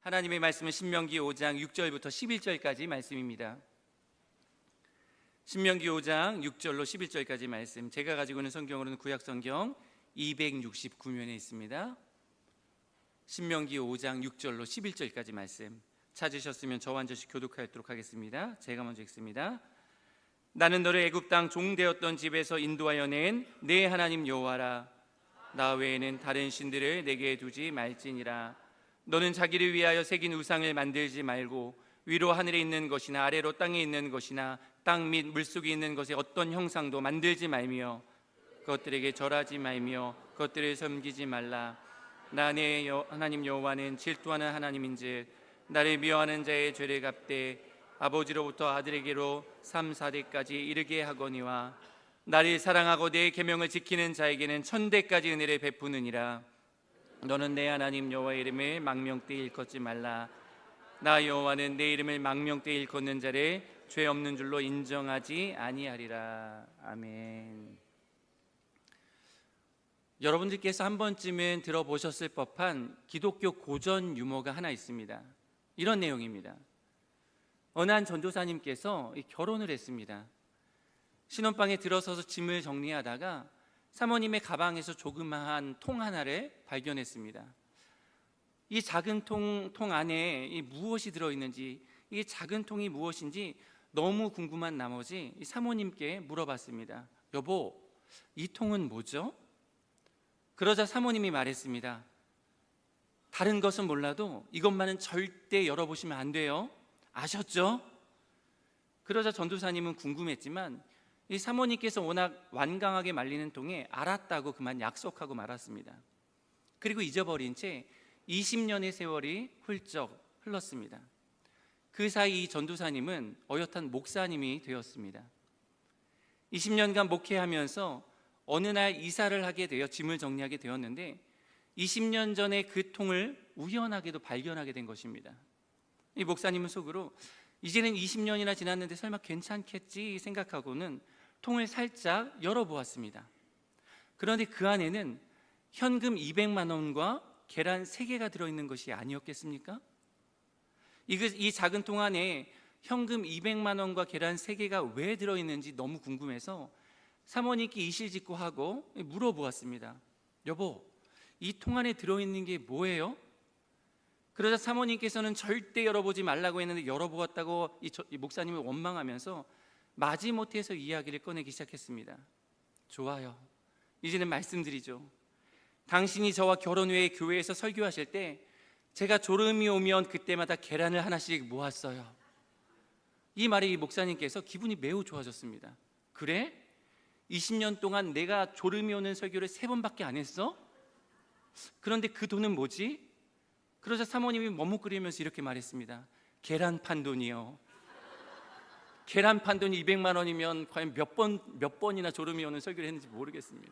하나님의 말씀은 신명기 5장 6절부터 11절까지 말씀입니다. 신명기 5장 6절로 11절까지 말씀, 제가 가지고 있는 성경으로는 구약성경 269면에 있습니다. 신명기 5장 6절로 11절까지 말씀 찾으셨으면 저와 한 절씩 교독하도록 하겠습니다. 제가 먼저 읽습니다. 나는 너를 애굽 땅 종되었던 집에서 인도하여 낸 내 하나님 여호와라. 나 외에는 다른 신들을 내게 두지 말지니라. 너는 자기를 위하여 새긴 우상을 만들지 말고 위로 하늘에 있는 것이나 아래로 땅에 있는 것이나 땅 및 물속에 있는 것의 어떤 형상도 만들지 말며 그것들에게 절하지 말며 그것들을 섬기지 말라. 나 내 하나님 여호와는 질투하는 하나님인즉 나를 미워하는 자의 죄를 갚되 아버지로부터 아들에게로 3, 4대까지 이르게 하거니와 나를 사랑하고 내 계명을 지키는 자에게는 1000대까지 은혜를 베푸느니라. 너는 내 하나님 여호와의 이름을 망명되이 일컫지 말라. 나 여호와는 내 이름을 망명되이 일컫는 자를 죄 없는 줄로 인정하지 아니하리라. 아멘. 여러분들께서 한 번쯤은 들어보셨을 법한 기독교 고전 유머가 하나 있습니다. 이런 내용입니다. 어느 한 전도사님께서 결혼을 했습니다. 신혼방에 들어서서 짐을 정리하다가 사모님의 가방에서 조그마한 통 하나를 발견했습니다. 이 작은 통 안에 무엇이 들어있는지, 이 작은 통이 무엇인지 너무 궁금한 나머지 사모님께 물어봤습니다. 여보, 이 통은 뭐죠? 그러자 사모님이 말했습니다. 다른 것은 몰라도 이것만은 절대 열어보시면 안 돼요. 아셨죠? 그러자 전도사님은 궁금했지만 이 사모님께서 워낙 완강하게 말리는 통에 알았다고 그만 약속하고 말았습니다. 그리고 잊어버린 채 20년의 세월이 훌쩍 흘렀습니다. 그 사이 이 전도사님은 어엿한 목사님이 되었습니다. 20년간 목회하면서 어느 날 이사를 하게 되어 짐을 정리하게 되었는데 20년 전에 그 통을 우연하게도 발견하게 된 것입니다. 이 목사님은 속으로 이제는 20년이나 지났는데 설마 괜찮겠지 생각하고는 통을 살짝 열어보았습니다. 그런데 그 안에는 현금 200만 원과 계란 3개가 들어있는 것이 아니었겠습니까? 이 작은 통 안에 현금 200만 원과 계란 3개가 왜 들어있는지 너무 궁금해서 사모님께 이실직고하고 물어보았습니다. 여보, 이 통 안에 들어있는 게 뭐예요? 그러자 사모님께서는 절대 열어보지 말라고 했는데 열어보았다고 이 목사님을 원망하면서 마지못해서 이야기를 꺼내기 시작했습니다. 좋아요. 이제는 말씀드리죠. 당신이 저와 결혼 후에 교회에서 설교하실 때 제가 졸음이 오면 그때마다 계란을 하나씩 모았어요. 이 말에 이 목사님께서 기분이 매우 좋아졌습니다. 그래? 20년 동안 내가 졸음이 오는 설교를 3번밖에 안 했어? 그런데 그 돈은 뭐지? 그러자 사모님이 머뭇거리면서 이렇게 말했습니다. 계란 판 돈이요. 계란 판 돈이 200만 원이면 과연 몇 번이나 졸음이 오는 설교를 했는지 모르겠습니다.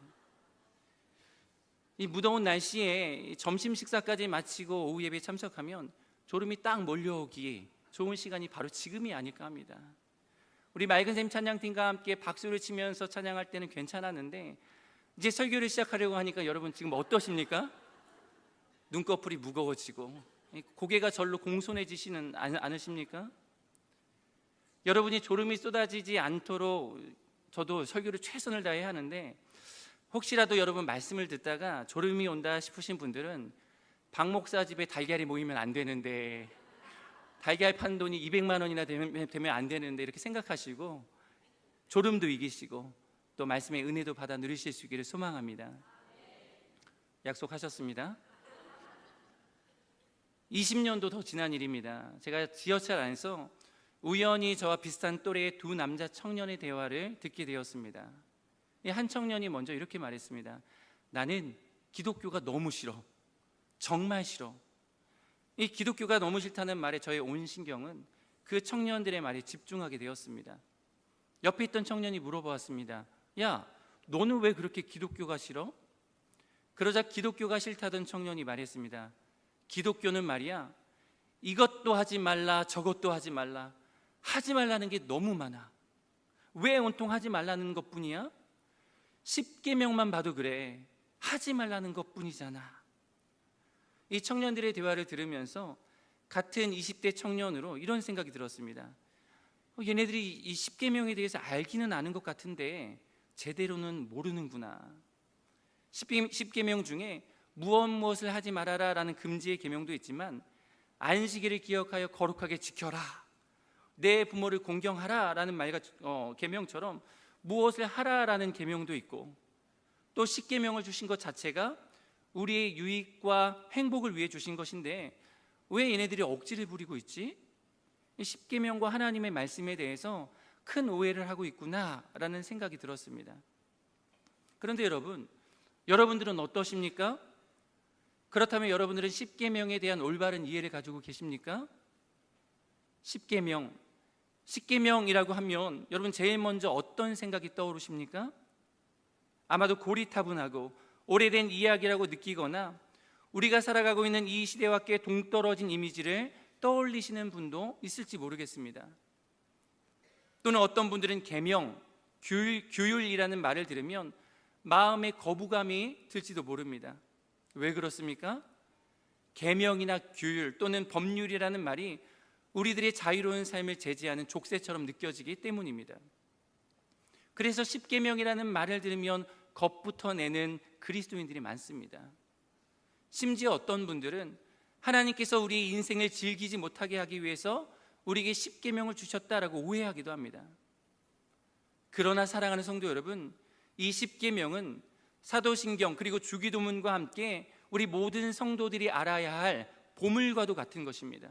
이 무더운 날씨에 점심 식사까지 마치고 오후 예배에 참석하면 졸음이 딱 몰려오기 좋은 시간이 바로 지금이 아닐까 합니다. 우리 맑은 샘 찬양팀과 함께 박수를 치면서 찬양할 때는 괜찮았는데 이제 설교를 시작하려고 하니까 여러분 지금 어떠십니까? 눈꺼풀이 무거워지고 고개가 절로 공손해지시는 않으십니까? 여러분이 졸음이 쏟아지지 않도록 저도 설교를 최선을 다해 하는데 혹시라도 여러분 말씀을 듣다가 졸음이 온다 싶으신 분들은 박 목사 집에 달걀이 모이면 안 되는데 달걀 판 돈이 200만 원이나 되면 안 되는데 이렇게 생각하시고 졸음도 이기시고 또 말씀의 은혜도 받아 누리실 수 있기를 소망합니다. 약속하셨습니다. 20년도 더 지난 일입니다. 제가 지하철 안에서 우연히 저와 비슷한 또래의 두 남자 청년의 대화를 듣게 되었습니다. 한 청년이 먼저 이렇게 말했습니다. 나는 기독교가 너무 싫어. 정말 싫어. 이 기독교가 너무 싫다는 말에 저의 온 신경은 그 청년들의 말에 집중하게 되었습니다. 옆에 있던 청년이 물어보았습니다. 야, 너는 왜 그렇게 기독교가 싫어? 그러자 기독교가 싫다던 청년이 말했습니다. 기독교는 말이야, 이것도 하지 말라 저것도 하지 말라, 하지 말라는 게 너무 많아. 왜 온통 하지 말라는 것뿐이야? 10계명만 봐도 그래. 하지 말라는 것뿐이잖아. 이 청년들의 대화를 들으면서 같은 20대 청년으로 이런 생각이 들었습니다. 얘네들이 이 10계명에 대해서 알기는 아는 것 같은데 제대로는 모르는구나. 10계명 중에 무엇을 하지 말아라 라는 금지의 계명도 있지만 안식일을 기억하여 거룩하게 지켜라, 내 부모를 공경하라 라는 계명처럼 무엇을 하라라는 계명도 있고, 또 10계명을 주신 것 자체가 우리의 유익과 행복을 위해 주신 것인데 왜 얘네들이 억지를 부리고 있지? 10계명과 하나님의 말씀에 대해서 큰 오해를 하고 있구나라는 생각이 들었습니다. 그런데 여러분들은 어떠십니까? 그렇다면 여러분들은 10계명에 대한 올바른 이해를 가지고 계십니까? 10계명이라고 하면 여러분 제일 먼저 어떤 생각이 떠오르십니까? 아마도 고리타분하고 오래된 이야기라고 느끼거나 우리가 살아가고 있는 이 시대와 꽤 동떨어진 이미지를 떠올리시는 분도 있을지 모르겠습니다. 또는 어떤 분들은 계명, 규율이라는 말을 들으면 마음에 거부감이 들지도 모릅니다. 왜 그렇습니까? 계명이나 규율 또는 법률이라는 말이 우리들의 자유로운 삶을 제지하는 족쇄처럼 느껴지기 때문입니다. 그래서 10계명이라는 말을 들으면 겁부터 내는 그리스도인들이 많습니다. 심지어 어떤 분들은 하나님께서 우리의 인생을 즐기지 못하게 하기 위해서 우리에게 10계명을 주셨다라고 오해하기도 합니다. 그러나 사랑하는 성도 여러분, 이 10계명은 사도신경 그리고 주기도문과 함께 우리 모든 성도들이 알아야 할 보물과도 같은 것입니다.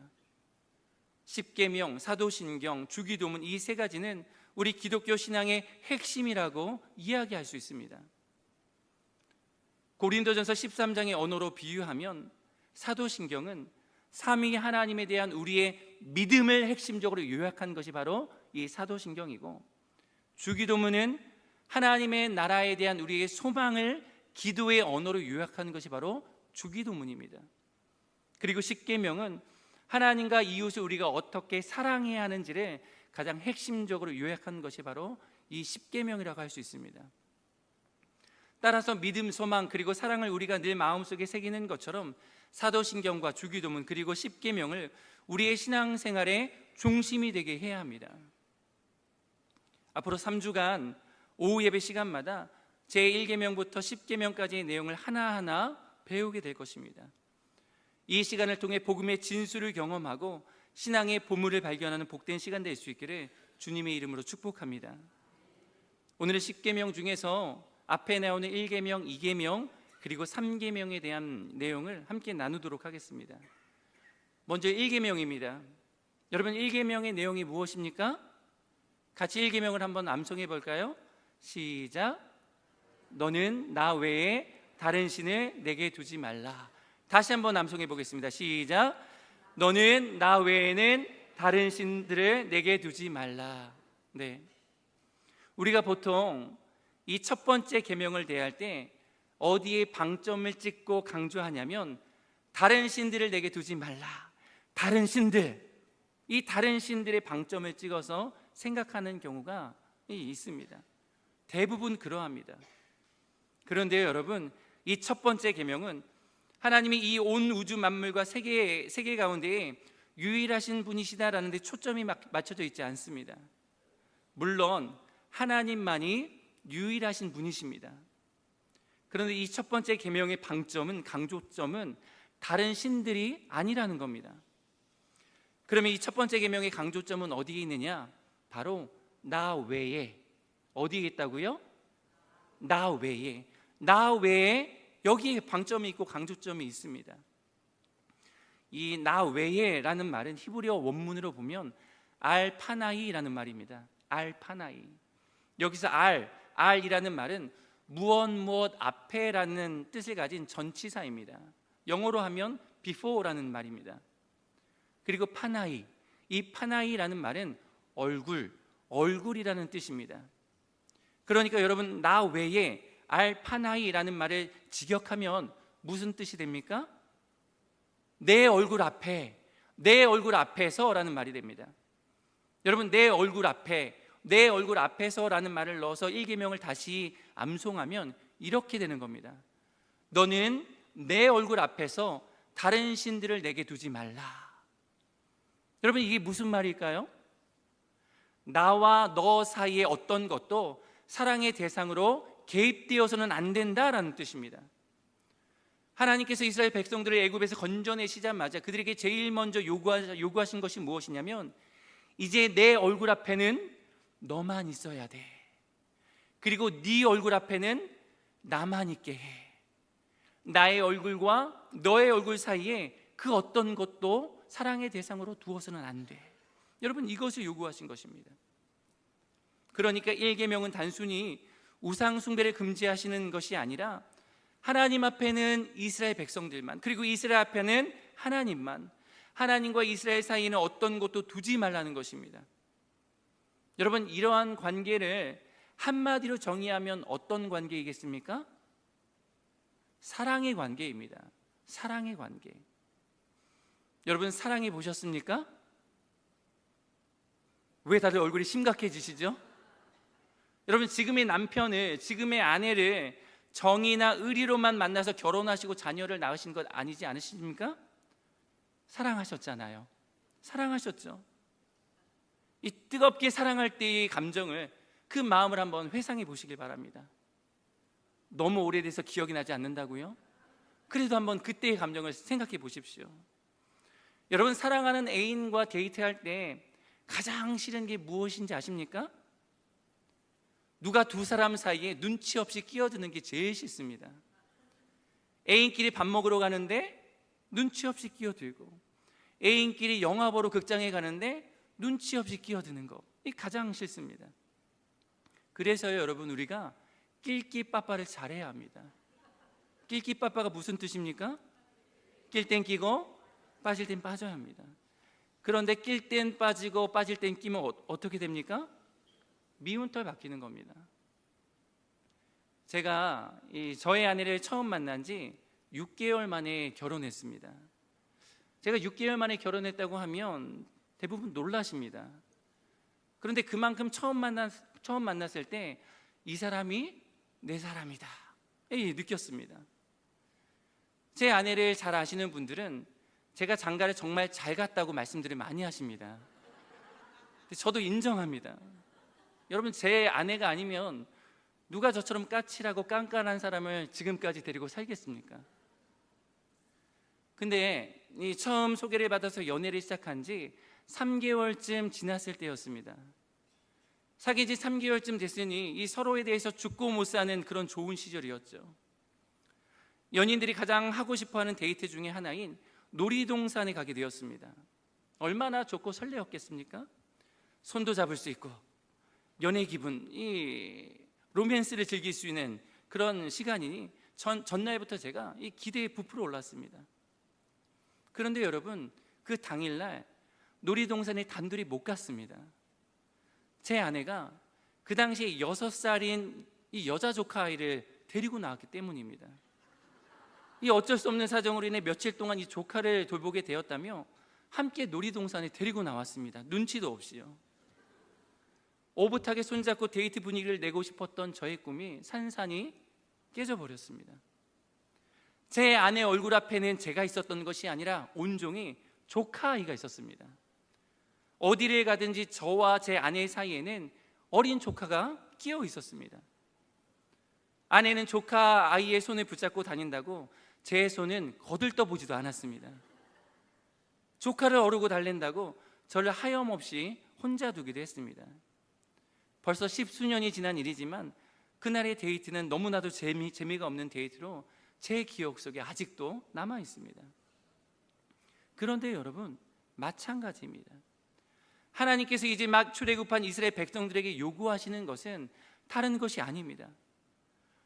10계명, 사도신경, 주기도문 이 세 가지는 우리 기독교 신앙의 핵심이라고 이야기할 수 있습니다. 고린도전서 13장의 언어로 비유하면 사도신경은 삼위 하나님에 대한 우리의 믿음을 핵심적으로 요약한 것이 바로 이 사도신경이고, 주기도문은 하나님의 나라에 대한 우리의 소망을 기도의 언어로 요약한 것이 바로 주기도문입니다. 그리고 10계명은 하나님과 이웃을 우리가 어떻게 사랑해야 하는지를 가장 핵심적으로 요약한 것이 바로 이 10계명이라고 할 수 있습니다. 따라서 믿음, 소망 그리고 사랑을 우리가 늘 마음속에 새기는 것처럼 사도신경과 주기도문 그리고 10계명을 우리의 신앙생활의 중심이 되게 해야 합니다. 앞으로 3주간 오후 예배 시간마다 제1계명부터 10계명까지의 내용을 하나하나 배우게 될 것입니다. 이 시간을 통해 복음의 진수를 경험하고 신앙의 보물을 발견하는 복된 시간 될 수 있기를 주님의 이름으로 축복합니다. 오늘은 10계명 중에서 앞에 나오는 1계명, 2계명 그리고 3계명에 대한 내용을 함께 나누도록 하겠습니다. 먼저 1계명입니다. 여러분, 1계명의 내용이 무엇입니까? 같이 1계명을 한번 암송해 볼까요? 시작. 너는 나 외에 다른 신을 내게 두지 말라. 다시 한번 암송해 보겠습니다. 시작. 너는 나 외에는 다른 신들을 내게 두지 말라. 네, 우리가 보통 이 첫 번째 계명을 대할 때 어디에 방점을 찍고 강조하냐면 다른 신들을 내게 두지 말라. 다른 신들, 이 다른 신들의 방점을 찍어서 생각하는 경우가 있습니다. 대부분 그러합니다. 그런데요 여러분, 이 첫 번째 계명은 하나님이 이 온 우주 만물과 세계 가운데에 유일하신 분이시다라는 데 초점이 맞춰져 있지 않습니다. 물론 하나님만이 유일하신 분이십니다. 그런데 이 첫 번째 계명의 방점은, 강조점은 다른 신들이 아니라는 겁니다. 그러면 이 첫 번째 계명의 강조점은 어디에 있느냐? 바로 나 외에. 어디에 있다고요? 나 외에. 나 외에, 여기에 방점이 있고 강조점이 있습니다. 이 나 외에라는 말은 히브리어 원문으로 보면 알파나이라는 말입니다. 알파나이. 여기서 알이라는 말은 무엇 앞에라는 뜻을 가진 전치사입니다. 영어로 하면 before라는 말입니다. 그리고 파나이, 이 파나이라는 말은 얼굴이라는 뜻입니다. 그러니까 여러분, 나 외에 알파나이라는 말을 직역하면 무슨 뜻이 됩니까? 내 얼굴 앞에, 내 얼굴 앞에서라는 말이 됩니다. 여러분, 내 얼굴 앞에, 내 얼굴 앞에서라는 말을 넣어서 1계명을 다시 암송하면 이렇게 되는 겁니다. 너는 내 얼굴 앞에서 다른 신들을 내게 두지 말라. 여러분, 이게 무슨 말일까요? 나와 너 사이의 어떤 것도 사랑의 대상으로 개입되어서는 안 된다라는 뜻입니다. 하나님께서 이스라엘 백성들을 애굽에서 건져내시자마자 그들에게 제일 먼저 요구하신 것이 무엇이냐면, 이제 내 얼굴 앞에는 너만 있어야 돼. 그리고 네 얼굴 앞에는 나만 있게 해. 나의 얼굴과 너의 얼굴 사이에 그 어떤 것도 사랑의 대상으로 두어서는 안 돼. 여러분, 이것을 요구하신 것입니다. 그러니까 1계명은 단순히 우상 숭배를 금지하시는 것이 아니라 하나님 앞에는 이스라엘 백성들만, 그리고 이스라엘 앞에는 하나님만, 하나님과 이스라엘 사이에는 어떤 것도 두지 말라는 것입니다. 여러분, 이러한 관계를 한마디로 정의하면 어떤 관계이겠습니까? 사랑의 관계입니다. 사랑의 관계. 여러분, 사랑해 보셨습니까? 왜 다들 얼굴이 심각해지시죠? 여러분, 지금의 남편을, 지금의 아내를 정의나 의리로만 만나서 결혼하시고 자녀를 낳으신 것 아니지 않으십니까? 사랑하셨잖아요. 사랑하셨죠. 이 뜨겁게 사랑할 때의 감정을, 그 마음을 한번 회상해 보시길 바랍니다. 너무 오래돼서 기억이 나지 않는다고요? 그래도 한번 그때의 감정을 생각해 보십시오. 여러분, 사랑하는 애인과 데이트할 때 가장 싫은 게 무엇인지 아십니까? 누가 두 사람 사이에 눈치 없이 끼어드는 게 제일 싫습니다. 애인끼리 밥 먹으러 가는데 눈치 없이 끼어들고, 애인끼리 영화 보러 극장에 가는데 눈치 없이 끼어드는 거, 이 가장 싫습니다. 그래서요, 여러분, 우리가 낄끼빠빠를 잘해야 합니다. 낄끼빠빠가 무슨 뜻입니까? 낄 땐 끼고 빠질 땐 빠져야 합니다. 그런데 낄 땐 빠지고 빠질 땐 끼면 어떻게 됩니까? 미운 털 박히는 겁니다. 제가 저의 아내를 처음 만난 지 6개월 만에 결혼했습니다. 제가 6개월 만에 결혼했다고 하면 대부분 놀라십니다. 그런데 그만큼 처음 만났을 때 이 사람이 내 사람이다, 느꼈습니다. 제 아내를 잘 아시는 분들은 제가 장가를 정말 잘 갔다고 말씀들을 많이 하십니다. 저도 인정합니다. 여러분, 제 아내가 아니면 누가 저처럼 까칠하고 깐깐한 사람을 지금까지 데리고 살겠습니까? 근데 처음 소개를 받아서 연애를 시작한 지 3개월쯤 지났을 때였습니다. 사귄 지 3개월쯤 됐으니 이 서로에 대해서 죽고 못 사는 그런 좋은 시절이었죠. 연인들이 가장 하고 싶어하는 데이트 중에 하나인 놀이동산에 가게 되었습니다. 얼마나 좋고 설레었겠습니까? 손도 잡을 수 있고 연애 기분, 이 로맨스를 즐길 수 있는 그런 시간이니 전날부터 제가 이 기대에 부풀어 올랐습니다. 그런데 여러분, 그 당일날 놀이동산에 단둘이 못 갔습니다. 제 아내가 그 당시에 6살인 이 여자 조카 아이를 데리고 나왔기 때문입니다. 이 어쩔 수 없는 사정으로 인해 며칠 동안 이 조카를 돌보게 되었다며 함께 놀이동산에 데리고 나왔습니다. 눈치도 없이요. 오붓하게 손잡고 데이트 분위기를 내고 싶었던 저의 꿈이 산산이 깨져버렸습니다. 제 아내 얼굴 앞에는 제가 있었던 것이 아니라 온종일 조카 아이가 있었습니다. 어디를 가든지 저와 제 아내 사이에는 어린 조카가 끼어 있었습니다. 아내는 조카 아이의 손을 붙잡고 다닌다고 제 손은 거들떠보지도 않았습니다. 조카를 어르고 달랜다고 저를 하염없이 혼자 두기도 했습니다. 벌써 10수년이 지난 일이지만 그날의 데이트는 너무나도 재미가 없는 데이트로 제 기억 속에 아직도 남아 있습니다. 그런데 여러분, 마찬가지입니다. 하나님께서 이제 막 출애굽한 이스라엘 백성들에게 요구하시는 것은 다른 것이 아닙니다.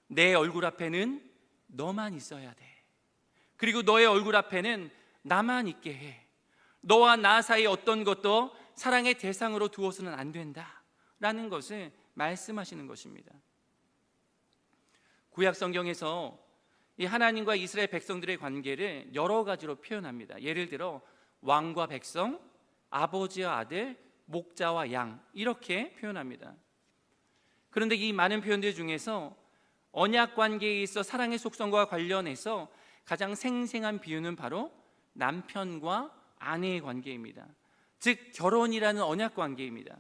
내 얼굴 앞에는 너만 있어야 돼. 그리고 너의 얼굴 앞에는 나만 있게 해. 너와 나 사이 어떤 것도 사랑의 대상으로 두어서는 안 된다 라는 것을 말씀하시는 것입니다. 구약 성경에서 이 하나님과 이스라엘 백성들의 관계를 여러 가지로 표현합니다. 예를 들어 왕과 백성, 아버지와 아들, 목자와 양, 이렇게 표현합니다. 그런데 이 많은 표현들 중에서 언약 관계에 있어 사랑의 속성과 관련해서 가장 생생한 비유는 바로 남편과 아내의 관계입니다. 즉 결혼이라는 언약 관계입니다.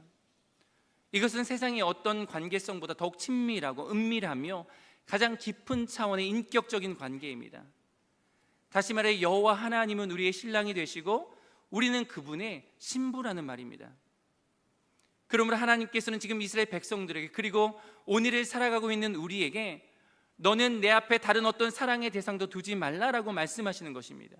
이것은 세상의 어떤 관계성보다 더욱 친밀하고 은밀하며 가장 깊은 차원의 인격적인 관계입니다. 다시 말해 여호와 하나님은 우리의 신랑이 되시고 우리는 그분의 신부라는 말입니다. 그러므로 하나님께서는 지금 이스라엘 백성들에게, 그리고 오늘을 살아가고 있는 우리에게 너는 내 앞에 다른 어떤 사랑의 대상도 두지 말라라고 말씀하시는 것입니다.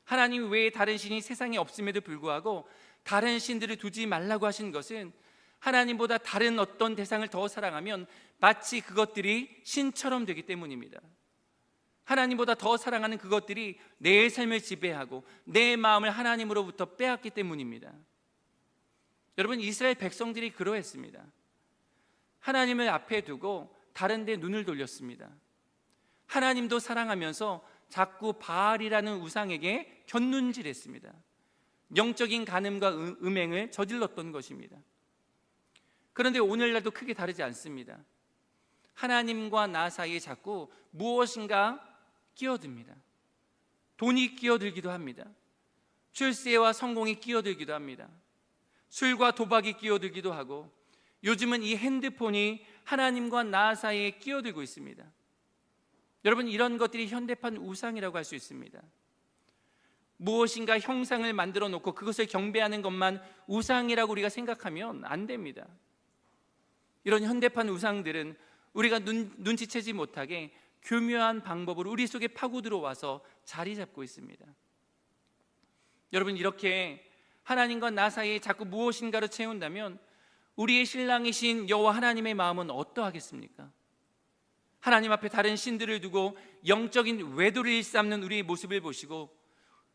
하나님 외에 다른 신이 세상에 없음에도 불구하고 다른 신들을 두지 말라고 하신 것은 하나님보다 다른 어떤 대상을 더 사랑하면 마치 그것들이 신처럼 되기 때문입니다. 하나님보다 더 사랑하는 그것들이 내 삶을 지배하고 내 마음을 하나님으로부터 빼앗기 때문입니다. 여러분, 이스라엘 백성들이 그러했습니다. 하나님을 앞에 두고 다른 데 눈을 돌렸습니다. 하나님도 사랑하면서 자꾸 바알이라는 우상에게 곁눈질했습니다. 영적인 간음과 음행을 저질렀던 것입니다. 그런데 오늘날도 크게 다르지 않습니다. 하나님과 나 사이에 자꾸 무엇인가 끼어듭니다. 돈이 끼어들기도 합니다. 출세와 성공이 끼어들기도 합니다. 술과 도박이 끼어들기도 하고, 요즘은 이 핸드폰이 하나님과 나 사이에 끼어들고 있습니다. 여러분, 이런 것들이 현대판 우상이라고 할 수 있습니다. 무엇인가 형상을 만들어 놓고 그것을 경배하는 것만 우상이라고 우리가 생각하면 안 됩니다. 이런 현대판 우상들은 우리가 눈치채지 못하게 교묘한 방법으로 우리 속에 파고 들어와서 자리 잡고 있습니다. 여러분, 이렇게 하나님과 나 사이에 자꾸 무엇인가를 채운다면 우리의 신랑이신 여호와 하나님의 마음은 어떠하겠습니까? 하나님 앞에 다른 신들을 두고 영적인 외도를 일삼는 우리의 모습을 보시고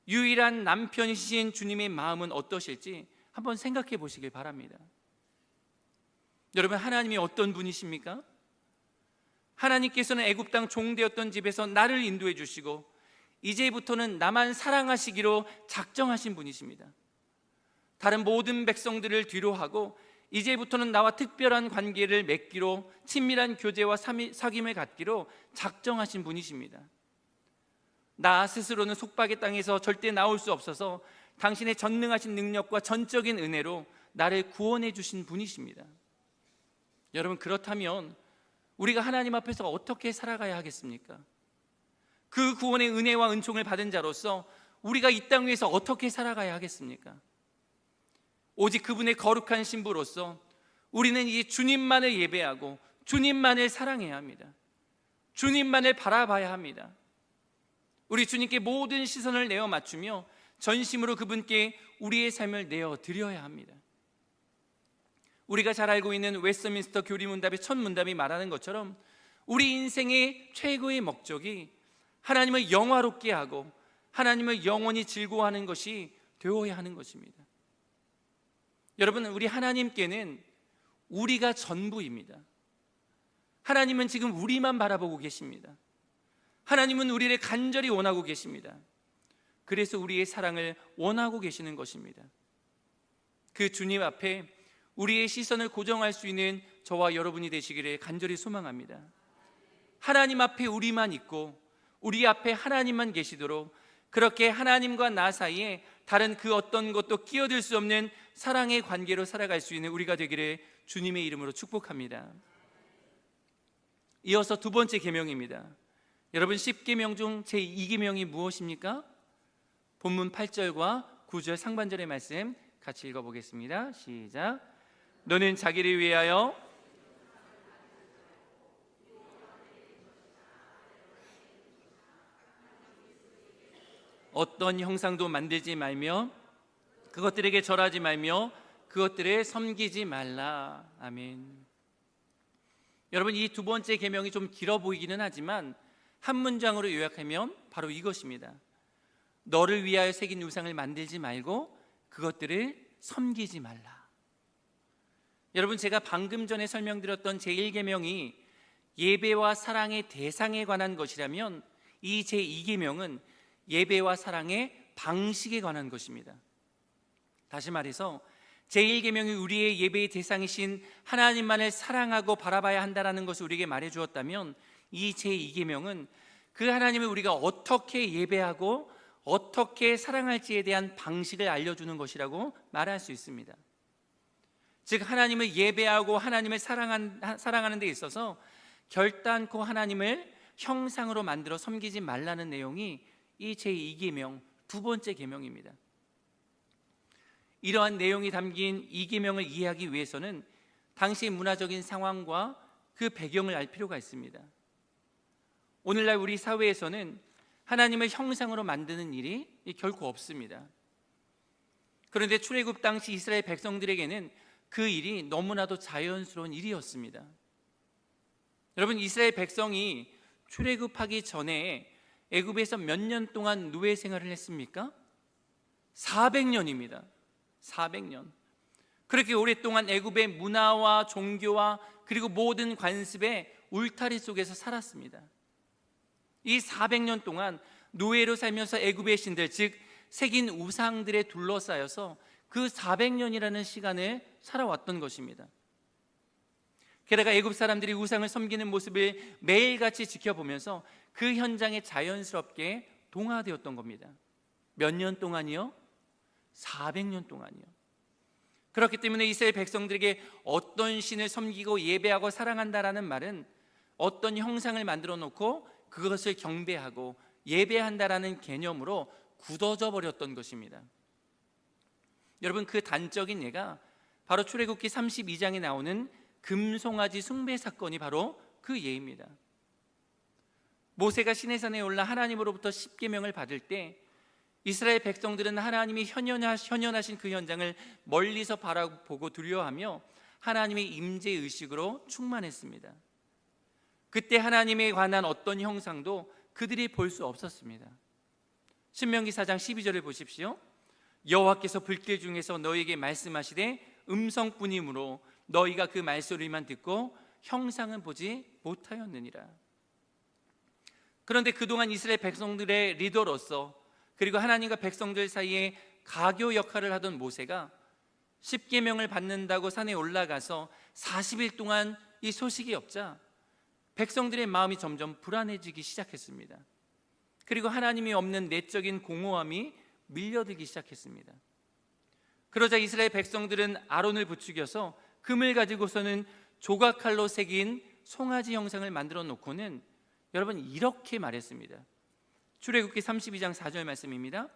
유일한 남편이신 주님의 마음은 어떠실지 한번 생각해 보시길 바랍니다. 여러분, 하나님이 어떤 분이십니까? 하나님께서는 애굽 땅 종되었던 집에서 나를 인도해 주시고 이제부터는 나만 사랑하시기로 작정하신 분이십니다. 다른 모든 백성들을 뒤로하고 이제부터는 나와 특별한 관계를 맺기로, 친밀한 교제와 사귐을 갖기로 작정하신 분이십니다. 나 스스로는 속박의 땅에서 절대 나올 수 없어서 당신의 전능하신 능력과 전적인 은혜로 나를 구원해 주신 분이십니다. 여러분, 그렇다면 우리가 하나님 앞에서 어떻게 살아가야 하겠습니까? 그 구원의 은혜와 은총을 받은 자로서 우리가 이 땅 위에서 어떻게 살아가야 하겠습니까? 오직 그분의 거룩한 신부로서 우리는 이 주님만을 예배하고 주님만을 사랑해야 합니다. 주님만을 바라봐야 합니다. 우리 주님께 모든 시선을 내어 맞추며 전심으로 그분께 우리의 삶을 내어 드려야 합니다. 우리가 잘 알고 있는 웨스트민스터 교리문답의 첫 문답이 말하는 것처럼 우리 인생의 최고의 목적이 하나님을 영화롭게 하고 하나님을 영원히 즐거워하는 것이 되어야 하는 것입니다. 여러분, 우리 하나님께는 우리가 전부입니다. 하나님은 지금 우리만 바라보고 계십니다. 하나님은 우리를 간절히 원하고 계십니다. 그래서 우리의 사랑을 원하고 계시는 것입니다. 그 주님 앞에 우리의 시선을 고정할 수 있는 저와 여러분이 되시기를 간절히 소망합니다. 하나님 앞에 우리만 있고 우리 앞에 하나님만 계시도록, 그렇게 하나님과 나 사이에 다른 그 어떤 것도 끼어들 수 없는 사랑의 관계로 살아갈 수 있는 우리가 되기를 주님의 이름으로 축복합니다. 이어서 두 번째 계명입니다. 여러분, 10계명 중 제2계명이 무엇입니까? 본문 8절과 9절 상반절의 말씀 같이 읽어보겠습니다. 시작. 너는 자기를 위하여 어떤 형상도 만들지 말며 그것들에게 절하지 말며 그것들을 섬기지 말라. 아멘. 여러분, 이 두 번째 계명이 좀 길어 보이기는 하지만 한 문장으로 요약하면 바로 이것입니다. 너를 위하여 새긴 우상을 만들지 말고 그것들을 섬기지 말라. 여러분, 제가 방금 전에 설명드렸던 제1계명이 예배와 사랑의 대상에 관한 것이라면 이 제2계명은 예배와 사랑의 방식에 관한 것입니다. 다시 말해서 제1계명이 우리의 예배의 대상이신 하나님만을 사랑하고 바라봐야 한다는 것을 우리에게 말해주었다면 이 제2계명은 그 하나님을 우리가 어떻게 예배하고 어떻게 사랑할지에 대한 방식을 알려주는 것이라고 말할 수 있습니다. 즉 하나님을 예배하고 하나님을 사랑하는 데 있어서 결단코 하나님을 형상으로 만들어 섬기지 말라는 내용이 이 제2계명 두 번째 계명입니다. 이러한 내용이 담긴 이 계명을 이해하기 위해서는 당시 문화적인 상황과 그 배경을 알 필요가 있습니다. 오늘날 우리 사회에서는 하나님을 형상으로 만드는 일이 결코 없습니다. 그런데 출애굽 당시 이스라엘 백성들에게는 그 일이 너무나도 자연스러운 일이었습니다. 여러분, 이스라엘 백성이 출애굽하기 전에 애굽에서 몇 년 동안 노예 생활을 했습니까? 400년입니다. 400년. 그렇게 오랫동안 애굽의 문화와 종교와 그리고 모든 관습의 울타리 속에서 살았습니다. 이 400년 동안 노예로 살면서 애굽의 신들, 즉 새긴 우상들에 둘러싸여서 그 400년이라는 시간을 살아왔던 것입니다. 게다가 애굽 사람들이 우상을 섬기는 모습을 매일같이 지켜보면서 그 현장에 자연스럽게 동화되었던 겁니다. 몇 년 동안이요? 400년 동안이요. 그렇기 때문에 이스라엘 백성들에게 어떤 신을 섬기고 예배하고 사랑한다라는 말은 어떤 형상을 만들어 놓고 그것을 경배하고 예배한다라는 개념으로 굳어져 버렸던 것입니다. 여러분, 그 단적인 예가 바로 출애굽기 32장에 나오는 금송아지 숭배 사건이 바로 그 예입니다. 모세가 시내산에 올라 하나님으로부터 십계명을 받을 때 이스라엘 백성들은 하나님이 현현하신 그 현장을 멀리서 바라보고 두려워하며 하나님의 임재의식으로 충만했습니다. 그때 하나님에 관한 어떤 형상도 그들이 볼 수 없었습니다. 신명기 4장 12절을 보십시오. 여호와께서 불길 중에서 너희에게 말씀하시되 음성뿐이므로 너희가 그 말소리만 듣고 형상은 보지 못하였느니라. 그런데 그동안 이스라엘 백성들의 리더로서 그리고 하나님과 백성들 사이에 가교 역할을 하던 모세가 십계명을 받는다고 산에 올라가서 40일 동안 이 소식이 없자 백성들의 마음이 점점 불안해지기 시작했습니다. 그리고 하나님이 없는 내적인 공허함이 밀려들기 시작했습니다. 그러자 이스라엘 백성들은 아론을 부추겨서 금을 가지고서는 조각칼로 새긴 송아지 형상을 만들어 놓고는 여러분 이렇게 말했습니다. 출애굽기 32장 4절 말씀입니다.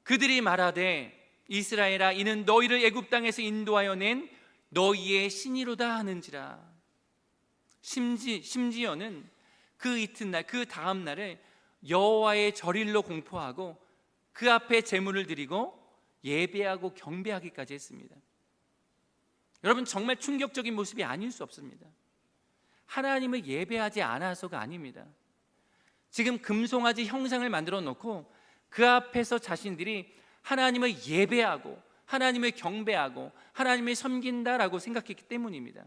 그들이 말하되 이스라엘아 이는 너희를 애굽 땅에서 인도하여 낸 너희의 신이로다 하는지라. 심지어는 그 이튿날 그 다음 날에 여호와의 절일로 공포하고 그 앞에 제물을 드리고 예배하고 경배하기까지 했습니다. 여러분, 정말 충격적인 모습이 아닐 수 없습니다. 하나님을 예배하지 않아서가 아닙니다. 지금 금송아지 형상을 만들어 놓고 그 앞에서 자신들이 하나님을 예배하고 하나님을 경배하고 하나님을 섬긴다라고 생각했기 때문입니다.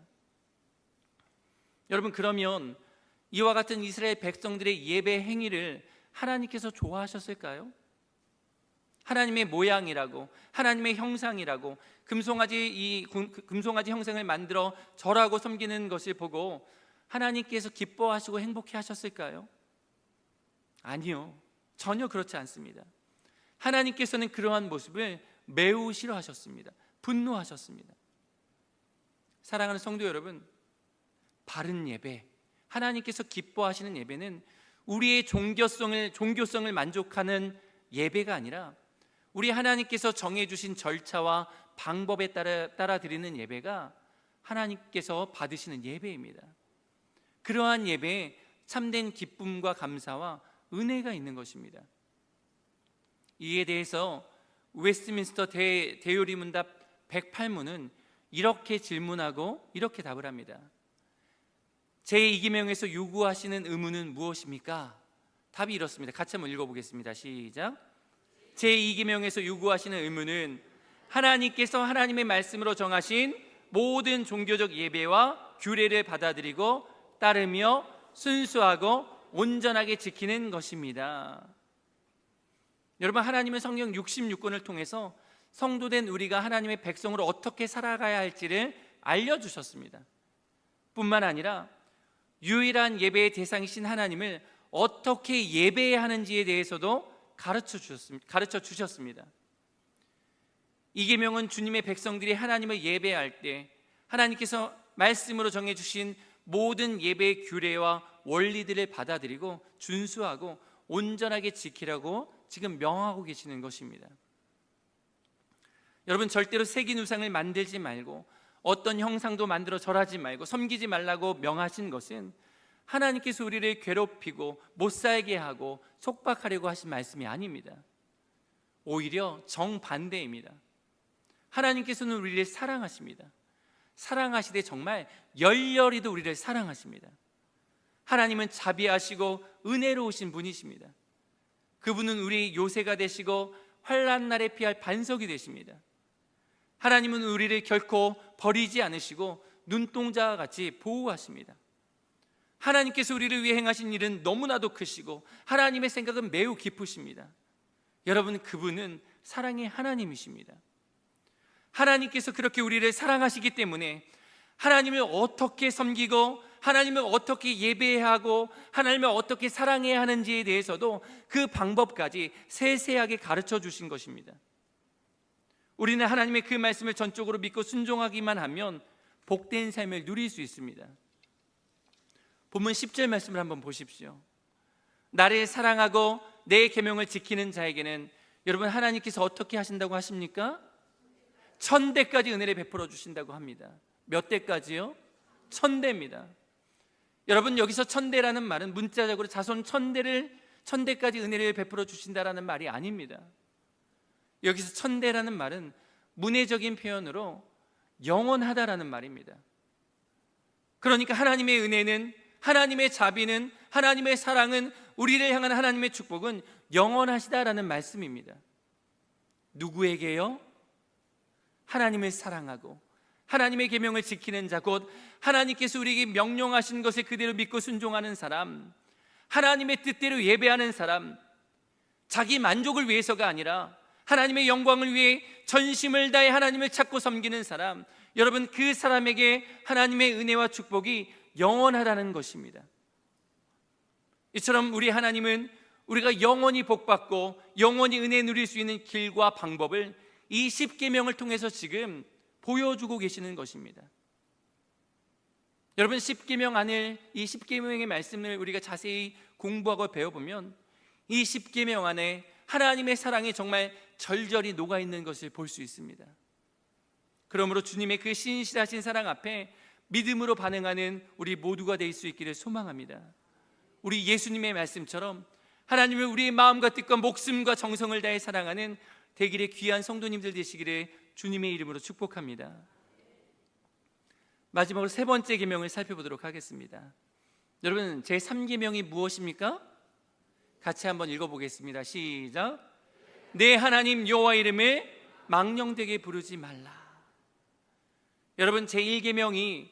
여러분, 그러면 이와 같은 이스라엘 백성들의 예배 행위를 하나님께서 좋아하셨을까요? 하나님의 모양이라고 하나님의 형상이라고 금송아지 형상을 만들어 절하고 섬기는 것을 보고 하나님께서 기뻐하시고 행복해 하셨을까요? 아니요, 전혀 그렇지 않습니다. 하나님께서는 그러한 모습을 매우 싫어하셨습니다. 분노하셨습니다. 사랑하는 성도 여러분, 바른 예배, 하나님께서 기뻐하시는 예배는 우리의 종교성을 만족하는 예배가 아니라 우리 하나님께서 정해주신 절차와 방법에 따라 드리는 예배가 하나님께서 받으시는 예배입니다. 그러한 예배에 참된 기쁨과 감사와 은혜가 있는 것입니다. 이에 대해서 웨스트민스터 대요리문답 108문은 이렇게 질문하고 이렇게 답을 합니다. 제2계명에서 요구하시는 의무는 무엇입니까? 답이 이렇습니다. 같이 한번 읽어보겠습니다. 시작. 제2계명에서 요구하시는 의무는 하나님께서 하나님의 말씀으로 정하신 모든 종교적 예배와 규례를 받아들이고 따르며 순수하고 온전하게 지키는 것입니다. 여러분, 하나님은 성경 66권을 통해서 성도된 우리가 하나님의 백성으로 어떻게 살아가야 할지를 알려주셨습니다. 뿐만 아니라 유일한 예배의 대상이신 하나님을 어떻게 예배해야 하는지에 대해서도 가르쳐 주셨습니다. 이 계명은 주님의 백성들이 하나님을 예배할 때 하나님께서 말씀으로 정해주신 모든 예배의 규례와 원리들을 받아들이고 준수하고 온전하게 지키라고 지금 명하고 계시는 것입니다. 여러분, 절대로 새긴 우상을 만들지 말고 어떤 형상도 만들어 절하지 말고 섬기지 말라고 명하신 것은 하나님께서 우리를 괴롭히고 못 살게 하고 속박하려고 하신 말씀이 아닙니다. 오히려 정반대입니다. 하나님께서는 우리를 사랑하십니다. 사랑하시되 정말 열렬히도 우리를 사랑하십니다. 하나님은 자비하시고 은혜로우신 분이십니다. 그분은 우리 요새가 되시고 환난 날에 피할 반석이 되십니다. 하나님은 우리를 결코 버리지 않으시고 눈동자와 같이 보호하십니다. 하나님께서 우리를 위해 행하신 일은 너무나도 크시고 하나님의 생각은 매우 깊으십니다. 여러분, 그분은 사랑의 하나님이십니다. 하나님께서 그렇게 우리를 사랑하시기 때문에 하나님을 어떻게 섬기고 하나님을 어떻게 예배하고 하나님을 어떻게 사랑해야 하는지에 대해서도 그 방법까지 세세하게 가르쳐 주신 것입니다. 우리는 하나님의 그 말씀을 전적으로 믿고 순종하기만 하면 복된 삶을 누릴 수 있습니다. 본문 10절 말씀을 한번 보십시오. 나를 사랑하고 내 계명을 지키는 자에게는, 여러분, 하나님께서 어떻게 하신다고 하십니까? 1000대까지 은혜를 베풀어 주신다고 합니다. 몇 대까지요? 1000대입니다. 여러분, 여기서 1000대라는 말은 문자적으로 자손 1000대까지 은혜를 베풀어 주신다라는 말이 아닙니다. 여기서 1000대라는 말은 문해적인 표현으로 영원하다라는 말입니다. 그러니까 하나님의 은혜는, 하나님의 자비는, 하나님의 사랑은, 우리를 향한 하나님의 축복은 영원하시다라는 말씀입니다. 누구에게요? 하나님을 사랑하고 하나님의 계명을 지키는 자, 곧 하나님께서 우리에게 명령하신 것을 그대로 믿고 순종하는 사람, 하나님의 뜻대로 예배하는 사람, 자기 만족을 위해서가 아니라 하나님의 영광을 위해 전심을 다해 하나님을 찾고 섬기는 사람, 여러분, 그 사람에게 하나님의 은혜와 축복이 영원하다는 것입니다. 이처럼 우리 하나님은 우리가 영원히 복받고 영원히 은혜 누릴 수 있는 길과 방법을 이 10계명을 통해서 지금 보여주고 계시는 것입니다. 여러분, 10계명 안을, 이 10계명의 말씀을 우리가 자세히 공부하고 배워보면 이 10계명 안에 하나님의 사랑이 정말 절절히 녹아있는 것을 볼 수 있습니다. 그러므로 주님의 그 신실하신 사랑 앞에 믿음으로 반응하는 우리 모두가 될 수 있기를 소망합니다. 우리 예수님의 말씀처럼 하나님을 우리의 마음과 뜻과 목숨과 정성을 다해 사랑하는 되기를 귀한 성도님들 되시기를 주님의 이름으로 축복합니다. 마지막으로 세 번째 계명을 살펴보도록 하겠습니다. 여러분, 제 3계명이 무엇입니까? 같이 한번 읽어보겠습니다. 시작. 내 하나님 여호와 이름을 망령되게 부르지 말라. 여러분, 제 1계명이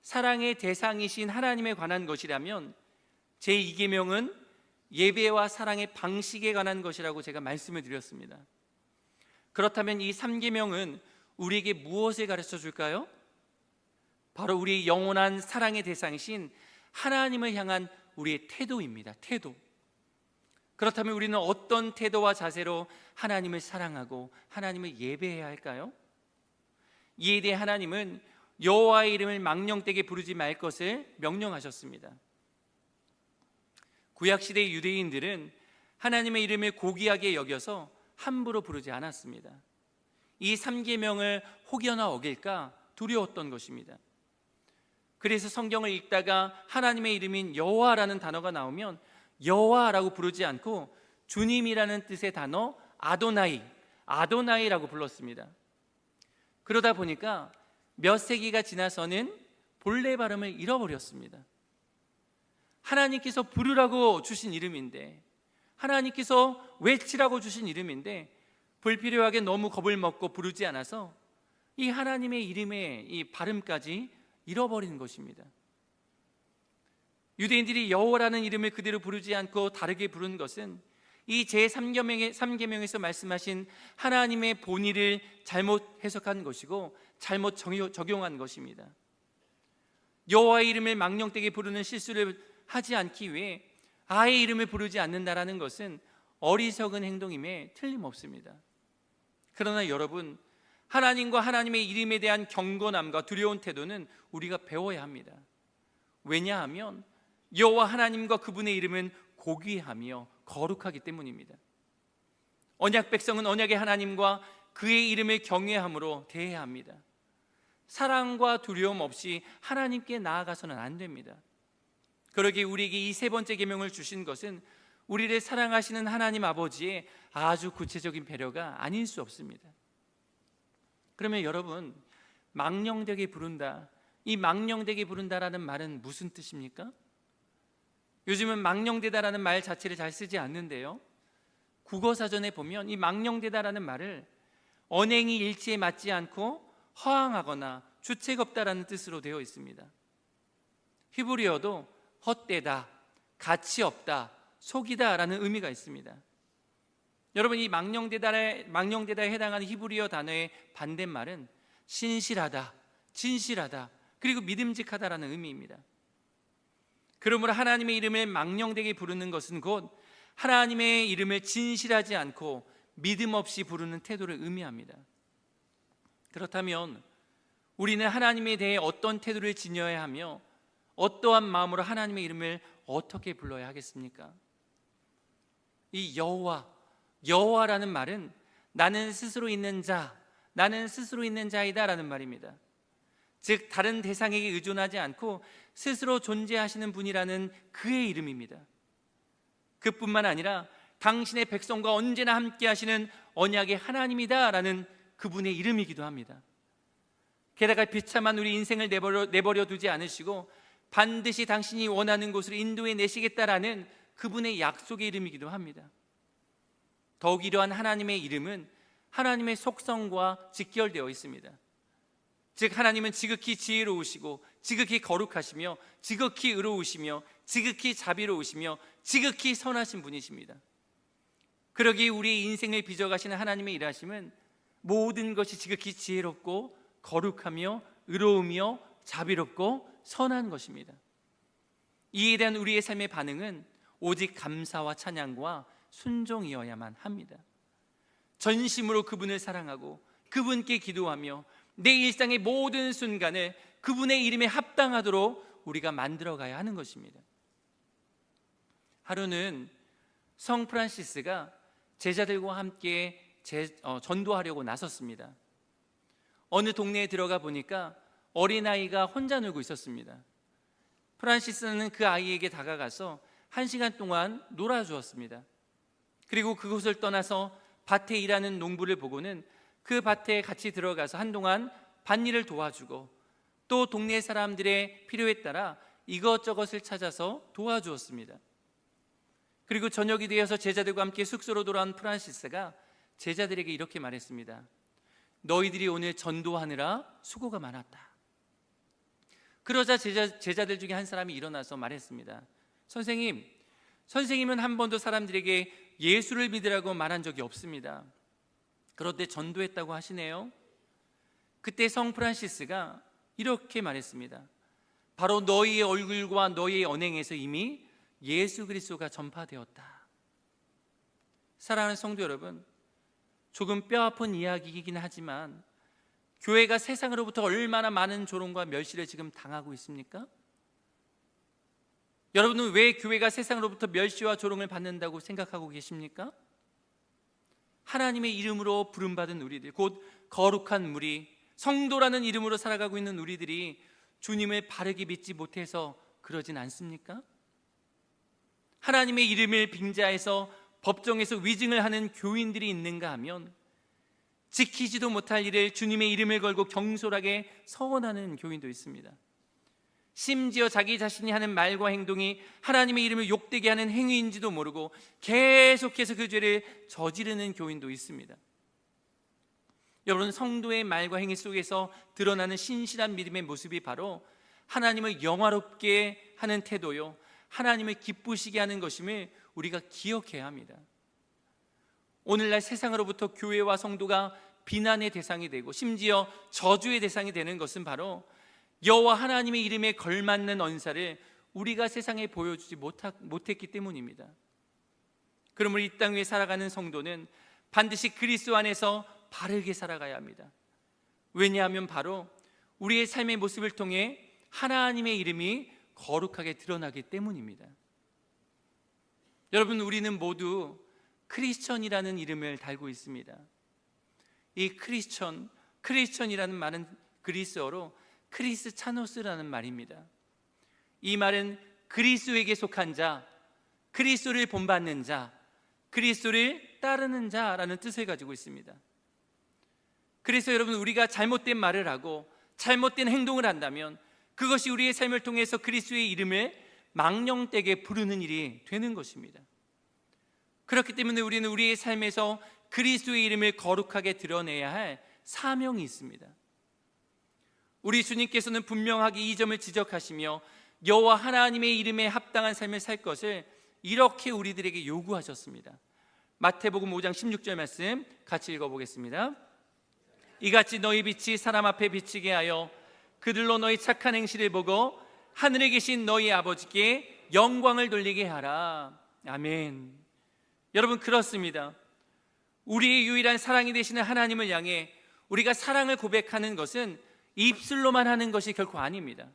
사랑의 대상이신 하나님에 관한 것이라면 제 2계명은 예배와 사랑의 방식에 관한 것이라고 제가 말씀을 드렸습니다. 그렇다면 이 3계명은 우리에게 무엇을 가르쳐 줄까요? 바로 우리 영원한 사랑의 대상이신 하나님을 향한 우리의 태도입니다. 태도. 그렇다면 우리는 어떤 태도와 자세로 하나님을 사랑하고 하나님을 예배해야 할까요? 이에 대해 하나님은 여호와의 이름을 망령되게 부르지 말 것을 명령하셨습니다. 구약시대의 유대인들은 하나님의 이름을 고귀하게 여겨서 함부로 부르지 않았습니다. 이 3계명을 혹여나 어길까 두려웠던 것입니다. 그래서 성경을 읽다가 하나님의 이름인 여호와라는 단어가 나오면 여호와라고 부르지 않고 주님이라는 뜻의 단어 아도나이라고 불렀습니다. 그러다 보니까 몇 세기가 지나서는 본래 발음을 잃어버렸습니다. 하나님께서 부르라고 주신 이름인데, 하나님께서 외치라고 주신 이름인데 불필요하게 너무 겁을 먹고 부르지 않아서 이 하나님의 이름의 이 발음까지 잃어버린 것입니다. 유대인들이 여호와라는 이름을 그대로 부르지 않고 다르게 부른 것은 이 제3계명에서 말씀하신 하나님의 본의를 잘못 해석한 것이고 잘못 적용한 것입니다. 여호와의 이름을 망령되게 부르는 실수를 하지 않기 위해 아예 이름을 부르지 않는다라는 것은 어리석은 행동임에 틀림없습니다. 그러나 여러분, 하나님과 하나님의 이름에 대한 경건함과 두려운 태도는 우리가 배워야 합니다. 왜냐하면 여호와 하나님과 그분의 이름은 고귀하며 거룩하기 때문입니다. 언약 백성은 언약의 하나님과 그의 이름을 경외함으로 대해야 합니다. 사랑과 두려움 없이 하나님께 나아가서는 안 됩니다. 그러기에 우리에게 이 세 번째 계명을 주신 것은 우리를 사랑하시는 하나님 아버지의 아주 구체적인 배려가 아닐 수 없습니다. 그러면 여러분, 망령되게 부른다, 이 망령되게 부른다라는 말은 무슨 뜻입니까? 요즘은 망령되다라는 말 자체를 잘 쓰지 않는데요, 국어사전에 보면 이 망령되다라는 말을 언행이 일치에 맞지 않고 허황하거나 주책 없다라는 뜻으로 되어 있습니다. 히브리어도 헛되다, 가치 없다, 속이다라는 의미가 있습니다. 여러분, 이 망령되다에 해당하는 히브리어 단어의 반대말은 신실하다, 진실하다, 그리고 믿음직하다라는 의미입니다. 그러므로 하나님의 이름을 망령되게 부르는 것은 곧 하나님의 이름을 진실하지 않고 믿음 없이 부르는 태도를 의미합니다. 그렇다면 우리는 하나님에 대해 어떤 태도를 지녀야 하며 어떠한 마음으로 하나님의 이름을 어떻게 불러야 하겠습니까? 이 여호와라는 말은 나는 스스로 있는 자, 나는 스스로 있는 자이다 라는 말입니다. 즉 다른 대상에게 의존하지 않고 스스로 존재하시는 분이라는 그의 이름입니다. 그뿐만 아니라 당신의 백성과 언제나 함께 하시는 언약의 하나님이다 라는 그분의 이름이기도 합니다. 게다가 비참한 우리 인생을 내버려 두지 않으시고 반드시 당신이 원하는 곳으로 인도해 내시겠다라는 그분의 약속의 이름이기도 합니다. 더욱 이러한 하나님의 이름은 하나님의 속성과 직결되어 있습니다. 즉 하나님은 지극히 지혜로우시고 지극히 거룩하시며 지극히 의로우시며 지극히 자비로우시며 지극히 선하신 분이십니다. 그러기에 우리의 인생을 빚어가시는 하나님의 일하심은 모든 것이 지극히 지혜롭고 거룩하며 의로우며 자비롭고 선한 것입니다. 이에 대한 우리의 삶의 반응은 오직 감사와 찬양과 순종이어야만 합니다. 전심으로 그분을 사랑하고 그분께 기도하며 내 일상의 모든 순간을 그분의 이름에 합당하도록 우리가 만들어가야 하는 것입니다. 하루는 성 프란시스가 제자들과 함께 전도하려고 나섰습니다. 어느 동네에 들어가 보니까 어린아이가 혼자 놀고 있었습니다. 프란시스는 그 아이에게 다가가서 1시간 동안 놀아주었습니다. 그리고 그곳을 떠나서 밭에 일하는 농부를 보고는 그 밭에 같이 들어가서 한동안 밭일을 도와주고 또 동네 사람들의 필요에 따라 이것저것을 찾아서 도와주었습니다. 그리고 저녁이 되어서 제자들과 함께 숙소로 돌아온 프란시스가 제자들에게 이렇게 말했습니다. 너희들이 오늘 전도하느라 수고가 많았다. 그러자 제자들 중에 한 사람이 일어나서 말했습니다. 선생님은 한 번도 사람들에게 예수를 믿으라고 말한 적이 없습니다. 그런데 전도했다고 하시네요. 그때 성 프란시스가 이렇게 말했습니다. 바로 너희의 얼굴과 너희의 언행에서 이미 예수 그리스도가 전파되었다. 사랑하는 성도 여러분, 조금 뼈아픈 이야기이긴 하지만 교회가 세상으로부터 얼마나 많은 조롱과 멸시를 지금 당하고 있습니까? 여러분은 왜 교회가 세상으로부터 멸시와 조롱을 받는다고 생각하고 계십니까? 하나님의 이름으로 부름받은 우리들, 곧 거룩한 무리, 성도라는 이름으로 살아가고 있는 우리들이 주님을 바르게 믿지 못해서 그러진 않습니까? 하나님의 이름을 빙자해서 법정에서 위증을 하는 교인들이 있는가 하면 지키지도 못할 일을 주님의 이름을 걸고 경솔하게 서원하는 교인도 있습니다. 심지어 자기 자신이 하는 말과 행동이 하나님의 이름을 욕되게 하는 행위인지도 모르고 계속해서 그 죄를 저지르는 교인도 있습니다. 여러분, 성도의 말과 행위 속에서 드러나는 신실한 믿음의 모습이 바로 하나님을 영화롭게 하는 태도요, 하나님을 기쁘시게 하는 것임을 우리가 기억해야 합니다. 오늘날 세상으로부터 교회와 성도가 비난의 대상이 되고 심지어 저주의 대상이 되는 것은 바로 여호와 하나님의 이름에 걸맞는 언사를 우리가 세상에 보여주지 못했기 때문입니다. 그러므로 이 땅 위에 살아가는 성도는 반드시 그리스도 안에서 바르게 살아가야 합니다. 왜냐하면 바로 우리의 삶의 모습을 통해 하나님의 이름이 거룩하게 드러나기 때문입니다. 여러분, 우리는 모두 크리스천이라는 이름을 달고 있습니다. 이 크리스천이라는 말은 그리스어로 크리스차노스라는 말입니다. 이 말은 그리스도에게 속한 자, 그리스도를 본받는 자, 그리스도를 따르는 자라는 뜻을 가지고 있습니다. 그래서 여러분, 우리가 잘못된 말을 하고 잘못된 행동을 한다면 그것이 우리의 삶을 통해서 그리스도의 이름을 망령되게 부르는 일이 되는 것입니다. 그렇기 때문에 우리는 우리의 삶에서 그리스도의 이름을 거룩하게 드러내야 할 사명이 있습니다. 우리 주님께서는 분명하게 이 점을 지적하시며 여호와 하나님의 이름에 합당한 삶을 살 것을 이렇게 우리들에게 요구하셨습니다. 마태복음 5장 16절 말씀 같이 읽어보겠습니다. 이같이 너희 빛이 사람 앞에 비치게 하여 그들로 너희 착한 행실을 보고 하늘에 계신 너희 아버지께 영광을 돌리게 하라. 아멘. 여러분, 그렇습니다. 우리의 유일한 사랑이 되시는 하나님을 향해 우리가 사랑을 고백하는 것은 입술로만 하는 것이 결코 아닙니다.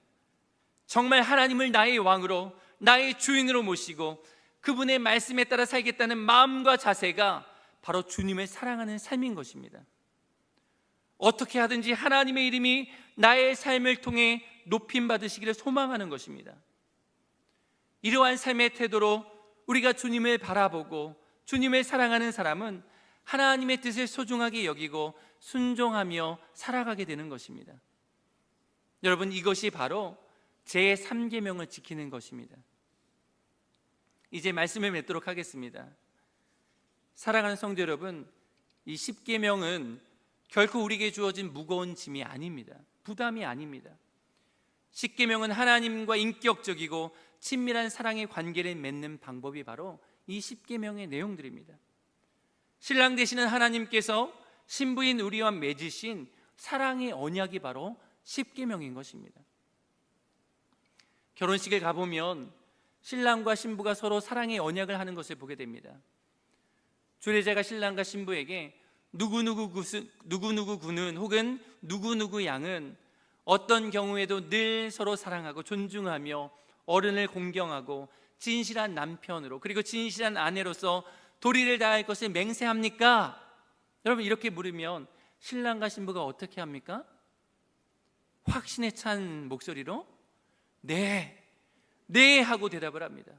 정말 하나님을 나의 왕으로, 나의 주인으로 모시고 그분의 말씀에 따라 살겠다는 마음과 자세가 바로 주님을 사랑하는 삶인 것입니다. 어떻게 하든지 하나님의 이름이 나의 삶을 통해 높임받으시기를 소망하는 것입니다. 이러한 삶의 태도로 우리가 주님을 바라보고 주님을 사랑하는 사람은 하나님의 뜻을 소중하게 여기고 순종하며 살아가게 되는 것입니다. 여러분, 이것이 바로 제3계명을 지키는 것입니다. 이제 말씀을 맺도록 하겠습니다. 사랑하는 성도 여러분, 이 10계명은 결코 우리에게 주어진 무거운 짐이 아닙니다. 부담이 아닙니다. 10계명은 하나님과 인격적이고 친밀한 사랑의 관계를 맺는 방법이 바로 이 10계명의 내용들입니다. 신랑 되시는 하나님께서 신부인 우리와 맺으신 사랑의 언약이 바로 10계명인 것입니다. 결혼식에 가보면 신랑과 신부가 서로 사랑의 언약을 하는 것을 보게 됩니다. 주례자가 신랑과 신부에게 누구누구 군은 혹은 누구누구 양은 어떤 경우에도 늘 서로 사랑하고 존중하며 어른을 공경하고 진실한 남편으로 그리고 진실한 아내로서 도리를 다할 것을 맹세합니까? 여러분, 이렇게 물으면 신랑과 신부가 어떻게 합니까? 확신에 찬 목소리로 네 하고 대답을 합니다.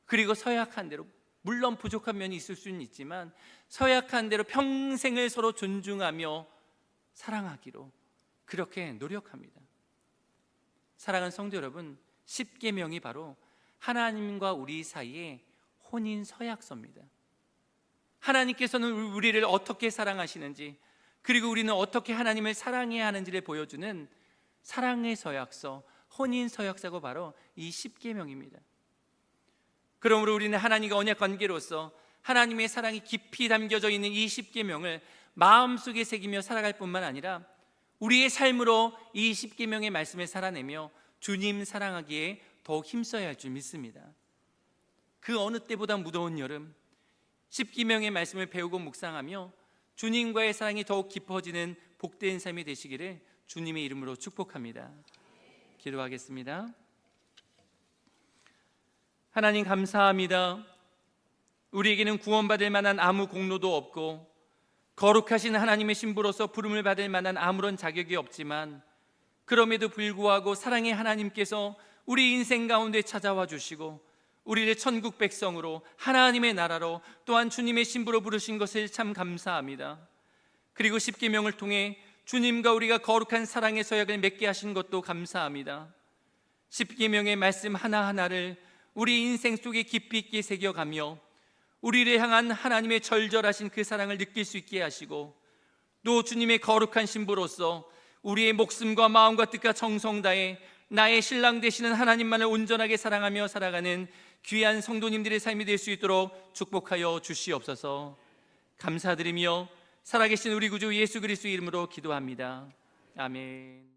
그리고 서약한 대로, 물론 부족한 면이 있을 수는 있지만 서약한 대로 평생을 서로 존중하며 사랑하기로 그렇게 노력합니다. 사랑하는 성도 여러분, 10계명이 바로 하나님과 우리 사이의 혼인 서약서입니다. 하나님께서는 우리를 어떻게 사랑하시는지, 그리고 우리는 어떻게 하나님을 사랑해야 하는지를 보여주는 사랑의 서약서, 혼인 서약서가 바로 이 10계명입니다. 그러므로 우리는 하나님과 언약 관계로서 하나님의 사랑이 깊이 담겨져 있는 이 10계명을 마음속에 새기며 살아갈 뿐만 아니라 우리의 삶으로 이 10계명의 말씀을 살아내며 주님 사랑하기에 더욱 힘써야 할 줄 믿습니다. 그 어느 때보다 무더운 여름, 10계명의 말씀을 배우고 묵상하며 주님과의 사랑이 더욱 깊어지는 복된 삶이 되시기를 주님의 이름으로 축복합니다. 기도하겠습니다. 하나님, 감사합니다. 우리에게는 구원받을 만한 아무 공로도 없고 거룩하신 하나님의 신부로서 부름을 받을 만한 아무런 자격이 없지만 그럼에도 불구하고 사랑의 하나님께서 우리 인생 가운데 찾아와 주시고 우리를 천국 백성으로, 하나님의 나라로, 또한 주님의 신부로 부르신 것을 참 감사합니다. 그리고 10계명을 통해 주님과 우리가 거룩한 사랑의 서약을 맺게 하신 것도 감사합니다. 10계명의 말씀 하나하나를 우리 인생 속에 깊이 있게 새겨가며 우리를 향한 하나님의 절절하신 그 사랑을 느낄 수 있게 하시고, 또 주님의 거룩한 신부로서 우리의 목숨과 마음과 뜻과 정성 다해 나의 신랑 되시는 하나님만을 온전하게 사랑하며 살아가는 귀한 성도님들의 삶이 될 수 있도록 축복하여 주시옵소서. 감사드리며 살아계신 우리 구주 예수 그리스도의 이름으로 기도합니다. 아멘.